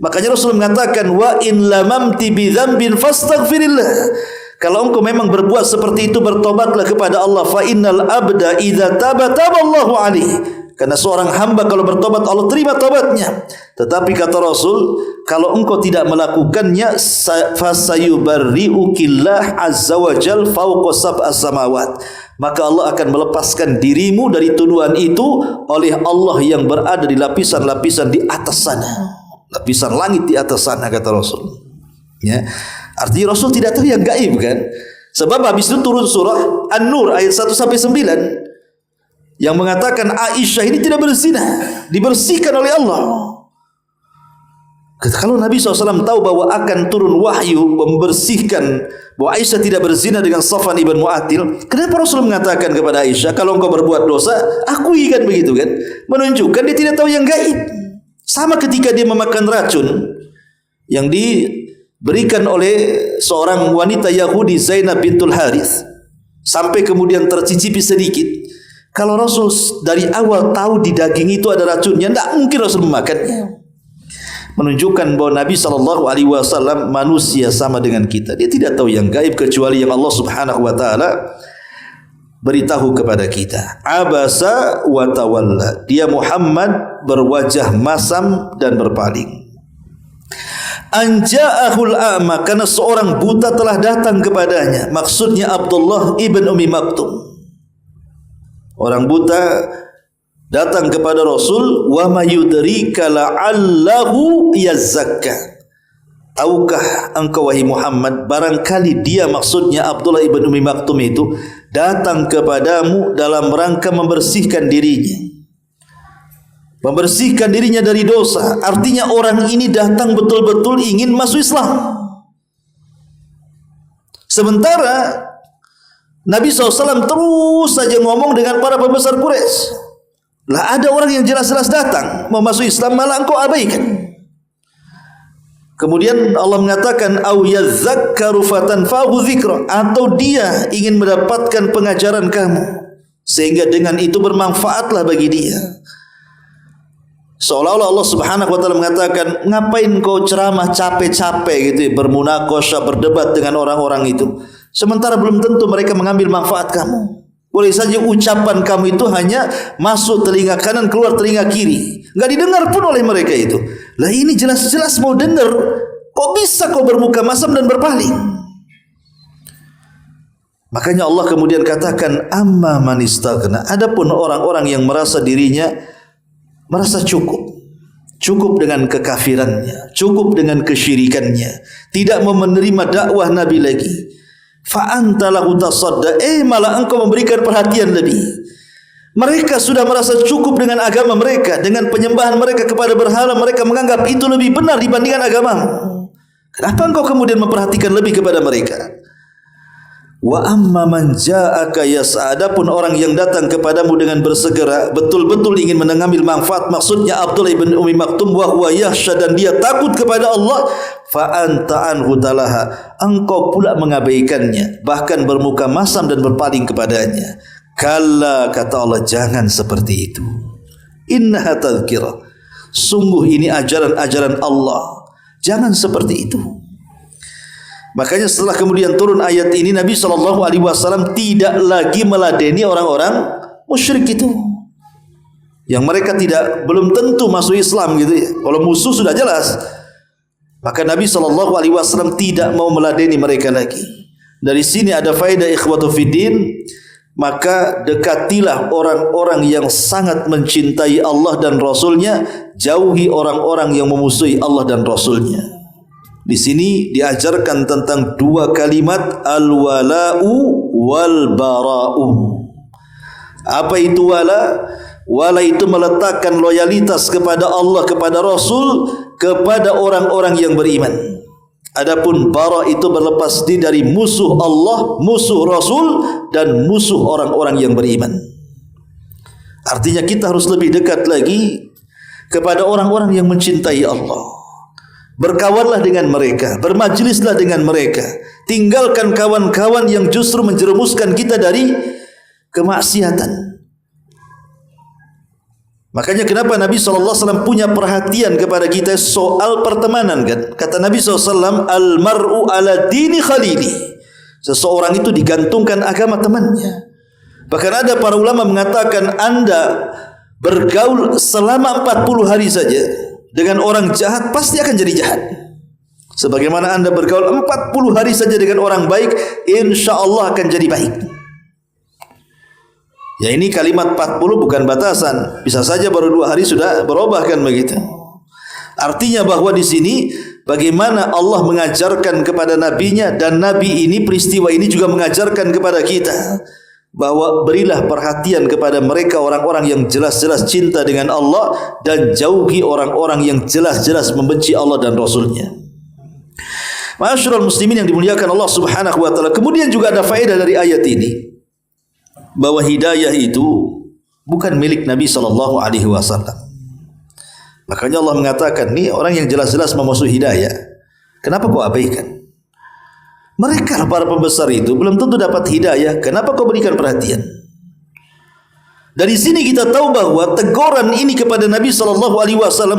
Makanya Rasul mengatakan, wa in lamamti bi dzambin fastaghfirillah. Kalau engkau memang berbuat seperti itu, bertobatlah kepada Allah. Fa innal abda idza taba taballahu alaihi. Karena seorang hamba kalau bertobat, Allah terima tobatnya. Tetapi kata Rasul, kalau engkau tidak melakukannya, fasayubarri'ukillah azza wa jal fawqa sab'as samawat. Maka Allah akan melepaskan dirimu dari tuduhan itu oleh Allah yang berada di lapisan-lapisan di atas sana. Lapisan langit di atas sana, kata Rasul. Ya. Artinya Rasul tidak tahu yang gaib kan. Sebab habis itu turun surah An-Nur ayat 1 sampai 9 yang mengatakan Aisyah ini tidak berzina, dibersihkan oleh Allah. Kalau Nabi SAW tahu bahwa akan turun wahyu membersihkan bahwa Aisyah tidak berzina dengan Safwan ibn Mu'attil, kenapa Rasul mengatakan kepada Aisyah, kalau engkau berbuat dosa, akui kan, begitu kan? Menunjukkan dia tidak tahu yang gaib. Sama ketika dia memakan racun yang diberikan oleh seorang wanita Yahudi, Zainab bintul Harith, sampai kemudian tercicipi sedikit. Kalau Rasul dari awal tahu di daging itu ada racunnya, tidak mungkin Rasul memakannya. Menunjukkan bahwa Nabi SAW manusia sama dengan kita. Dia tidak tahu yang gaib kecuali yang Allah Subhanahu wa taala beritahu kepada kita. Abasa wa tawalla. Dia Muhammad berwajah masam dan berpaling. Anja'ahul a'ma, karena seorang buta telah datang kepadanya. Maksudnya Abdullah ibn Ummi Maktum. Orang buta datang kepada Rasul, wa mayudrika la'allahu yazakka. Tahukah engkau wahai Muhammad, barangkali dia, maksudnya Abdullah ibn Ummi Maktum itu, datang kepadamu dalam rangka membersihkan dirinya. Membersihkan dirinya dari dosa. Artinya orang ini datang betul-betul ingin masuk Islam. Sementara Nabi SAW terus saja ngomong dengan para pembesar Quraisy. Lah ada orang yang jelas-jelas datang mau masuk Islam, malah engkau abaikan. Kemudian Allah mengatakan, au yadzakkaru fatanfa'u dzikra, atau dia ingin mendapatkan pengajaran kamu sehingga dengan itu bermanfaatlah bagi dia. Seolah-olah Allah Subhanahu wa taala mengatakan, ngapain kau ceramah capek-capek gitu ya, bermunaqasyah, berdebat dengan orang-orang itu, sementara belum tentu mereka mengambil manfaat kamu. Boleh saja ucapan kamu itu hanya masuk telinga kanan, keluar telinga kiri, enggak didengar pun oleh mereka itu. Lah ini jelas-jelas mau dengar, Kok bisa kau bermuka masam dan berpaling? Makanya Allah kemudian katakan, amma man istaghna. Adapun orang-orang yang merasa dirinya merasa cukup dengan kekafirannya, cukup dengan kesyirikannya, tidak mau menerima dakwah Nabi lagi. Fa anta lahu tasadda, malah engkau memberikan perhatian lebih. Mereka sudah merasa cukup dengan agama mereka, dengan penyembahan mereka kepada berhala, mereka menganggap itu lebih benar dibandingkan agamamu. Kenapa engkau kemudian memperhatikan lebih kepada mereka? Wa amma man ja'aka yas'a, adapun orang yang datang kepadamu dengan bersegera, betul-betul ingin mengambil manfaat, maksudnya Abdullah bin Ummi Maktum, wa huwa yakhsha, dan dia takut kepada Allah, fa anta anhu talaha, engkau pula mengabaikannya, bahkan bermuka masam dan berpaling kepadanya. Kalla, kata Allah, jangan seperti itu. Innaha tadhkirah, sungguh ini ajaran-ajaran Allah, jangan seperti itu. Makanya setelah kemudian turun ayat ini, Nabi SAW tidak lagi meladeni orang-orang musyrik itu, yang mereka belum tentu masuk Islam gitu ya. Kalau musuh sudah jelas, maka Nabi SAW tidak mau meladeni mereka lagi. Dari sini ada faedah ikhwatu fiddin, maka dekatilah orang-orang yang sangat mencintai Allah dan Rasulnya, jauhi orang-orang yang memusuhi Allah dan Rasulnya. Di sini diajarkan tentang dua kalimat, al-wala'u wal-bara'u. Apa itu wala? Wala itu meletakkan loyalitas kepada Allah, kepada Rasul, kepada orang-orang yang beriman. Adapun bara itu berlepas diri dari musuh Allah, musuh Rasul, dan musuh orang-orang yang beriman. Artinya kita harus lebih dekat lagi kepada orang-orang yang mencintai Allah. Berkawanlah dengan mereka, bermajlislah dengan mereka, tinggalkan kawan-kawan yang justru menjerumuskan kita dari kemaksiatan. Makanya kenapa Nabi SAW punya perhatian kepada kita soal pertemanan kan? Kata Nabi SAW, al-mar'u ala dini khalili, seseorang itu digantungkan agama temannya. Bahkan ada para ulama mengatakan, Anda bergaul selama 40 hari saja dengan orang jahat, pasti akan jadi jahat. Sebagaimana Anda bergaul 40 hari saja dengan orang baik, insya Allah akan jadi baik. Ya, ini kalimat 40 bukan batasan, bisa saja baru 2 hari sudah berubah kan begitu. Artinya bahwa di sini bagaimana Allah mengajarkan kepada nabinya, dan nabi ini, peristiwa ini juga mengajarkan kepada kita bahwa berilah perhatian kepada mereka, orang-orang yang jelas-jelas cinta dengan Allah, dan jauhi orang-orang yang jelas-jelas membenci Allah dan Rasulnya. Ma'asyiral muslimin yang dimuliakan Allah Subhanahu wa taala. Kemudian juga ada faedah dari ayat ini, bahwa hidayah itu bukan milik Nabi sallallahu alaihi wasallam. Makanya Allah mengatakan, nih orang yang jelas-jelas memusuhi hidayah, kenapa kau abaikan? Mereka para pembesar itu belum tentu dapat hidayah, kenapa kau berikan perhatian? Dari sini kita tahu bahwa teguran ini kepada Nabi SAW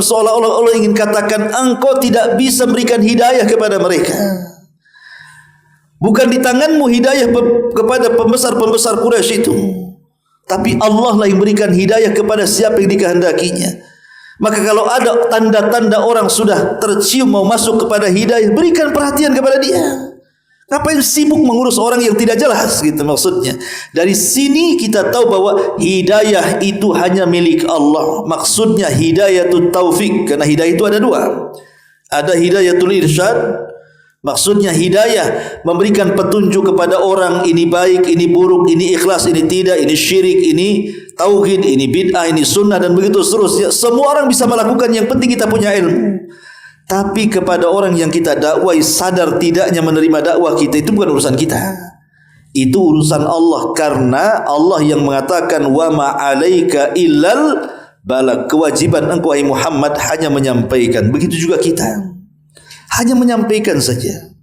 seolah-olah Allah ingin katakan, engkau tidak bisa berikan hidayah kepada mereka. Bukan di tanganmu hidayah kepada pembesar-pembesar Quraisy itu, tapi Allah lah yang berikan hidayah kepada siapa yang dikehendakinya. Maka kalau ada tanda-tanda orang sudah tercium mau masuk kepada hidayah, berikan perhatian kepada dia. Ngapain sibuk mengurus orang yang tidak jelas gitu maksudnya. Dari sini kita tahu bahwa hidayah itu hanya milik Allah. Maksudnya hidayatul taufik, karena hidayah itu ada dua. Ada hidayatul irsyad, maksudnya hidayah memberikan petunjuk kepada orang, ini baik, ini buruk, ini ikhlas, ini tidak, ini syirik, ini tauhid, ini bid'ah, ini sunnah, dan begitu seterusnya. Semua orang bisa melakukan, yang penting kita punya ilmu. Tapi kepada orang yang kita dakwai, sadar tidaknya menerima dakwah kita, itu bukan urusan kita. Itu urusan Allah, karena Allah yang mengatakan wa ma 'alaika illal balagh. Kewajiban engkau wahai Muhammad hanya menyampaikan. Begitu juga kita, hanya menyampaikan saja.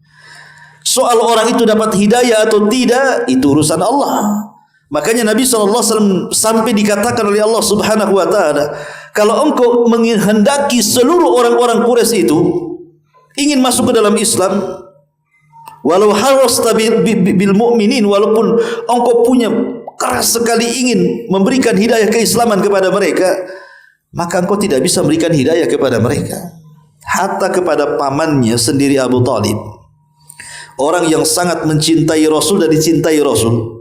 Soal orang itu dapat hidayah atau tidak, itu urusan Allah. Makanya Nabi SAW sampai dikatakan oleh Allah Subhanahu wa taala, kalau engkau menghendaki seluruh orang-orang Quraisy itu ingin masuk ke dalam Islam, walau harasta bil mu'minin, walaupun engkau punya keras sekali ingin memberikan hidayah keislaman kepada mereka, maka engkau tidak bisa memberikan hidayah kepada mereka. hatta kepada pamannya sendiri Abu Talib, orang yang sangat mencintai Rasul dan dicintai Rasul.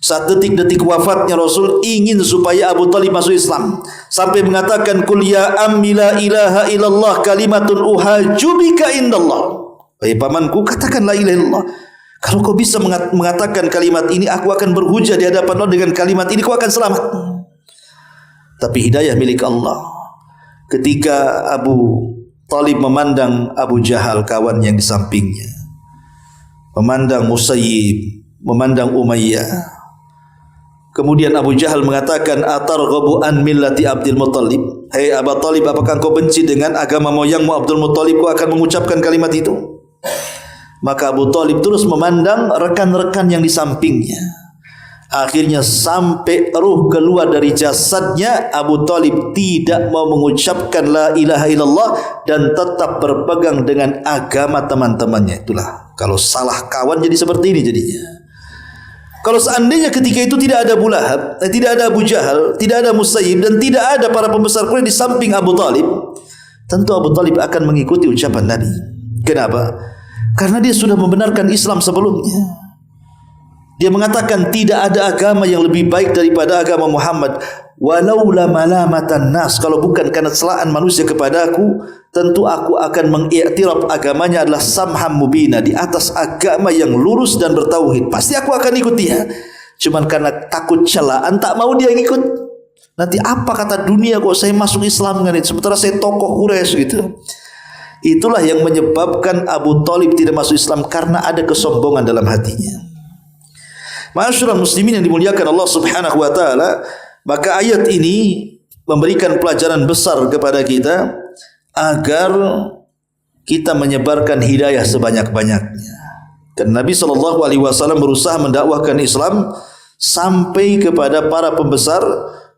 Saat detik-detik wafatnya Rasul ingin supaya Abu Talib masuk Islam, sampai mengatakan, "Qul ya ammi la ilaha illallah kalimatun uhajubika indallah." Wahai pamanku, katakan la ilaha illallah. Kalau kau bisa mengatakan kalimat ini, aku akan berhujah di hadapan Allah dengan kalimat ini, kau akan selamat. Tapi hidayah milik Allah. Ketika Abu Talib memandang Abu Jahal, kawan yang di sampingnya, memandang Musayyib, memandang Umayyah, kemudian Abu Jahal mengatakan, "Atarghabu an millati Abdul Muttalib?" Hei Abu Talib, apakah kau benci dengan agama moyangmu Abdul Muttalib? Kau akan mengucapkan kalimat itu? Maka Abu Talib terus memandang rekan-rekan yang di sampingnya. Akhirnya sampai ruh keluar dari jasadnya, Abu Talib tidak mau mengucapkan la ilaha illallah dan tetap berpegang dengan agama teman-temannya. Itulah kalau salah kawan jadi seperti ini jadinya. Kalau seandainya ketika itu tidak ada Abu Lahab, tidak ada Abu Jahal, tidak ada Musayyib, dan tidak ada para pembesar Quraisy di samping Abu Talib, tentu Abu Talib akan mengikuti ucapan Nabi. Kenapa? Karena dia sudah membenarkan Islam sebelumnya. Dia mengatakan tidak ada agama yang lebih baik daripada agama Muhammad. Walaula malamatan nas, kalau bukan karena celaan manusia kepadaku, tentu aku akan mengiktiraf agamanya adalah samham mubina, di atas agama yang lurus dan bertauhid. Pasti aku akan ikut dia. Cuman karena takut celaan tak mau dia ikut. Nanti apa kata dunia kok saya masuk Islam kan itu, sementara saya tokoh Quraisy gitu. Itulah yang menyebabkan Abu Talib tidak masuk Islam, karena ada kesombongan dalam hatinya. Ma'asyiral muslimin yang dimuliakan Allah Subhanahu wa taala, maka ayat ini memberikan pelajaran besar kepada kita agar kita menyebarkan hidayah sebanyak-banyaknya. Dan Nabi SAW berusaha mendakwahkan Islam sampai kepada para pembesar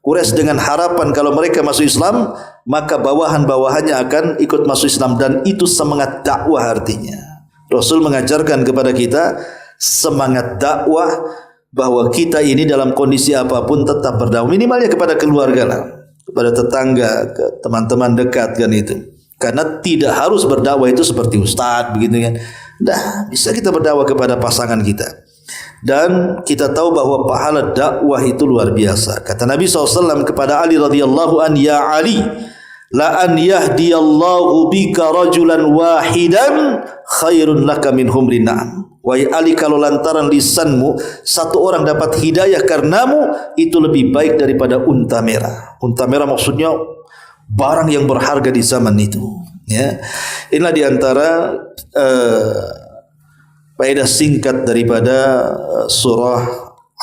Quraisy dengan harapan kalau mereka masuk Islam, maka bawahan-bawahannya akan ikut masuk Islam, dan itu semangat dakwah artinya. Rasul mengajarkan kepada kita semangat dakwah, bahwa kita ini dalam kondisi apapun tetap berdakwah, minimalnya kepada keluarga lah, kepada tetangga, ke teman-teman dekat kan itu. Karena tidak harus berdakwah itu seperti ustaz begitu kan. Dah bisa kita berdakwah kepada pasangan kita. Dan kita tahu bahwa pahala dakwah itu luar biasa. Kata Nabi SAW kepada Ali radhiyallahu an, "Ya Ali, la an yahdiyallahu bika rajulan wahidan khairun laka min humrin na'am." Wahai Ali, kalau lantaran lisanmu satu orang dapat hidayah karenamu, itu lebih baik daripada unta merah. Unta merah maksudnya barang yang berharga di zaman itu. Ya, inilah diantara faedah singkat daripada surah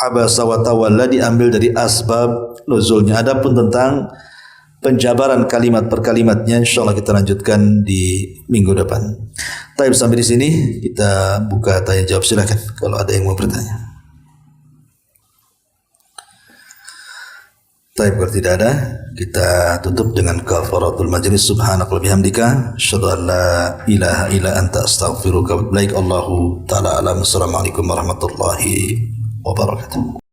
Abasa wa Tawalla, diambil dari asbab nuzulnya. Adapun tentang penjabaran kalimat per kalimatnya, insyaallah kita lanjutkan di minggu depan. Tapi sampai di sini kita buka tanya jawab, silakan kalau ada yang mau bertanya. Tapi kalau tidak ada, kita tutup dengan kafaratul majlis. Subhanakallahumma bihamdika, asyhadu an la ilaha illa anta, astaghfiruka wa atubu ilaik. Allahu ta'ala alam. Assalamualaikum warahmatullahi wabarakatuh.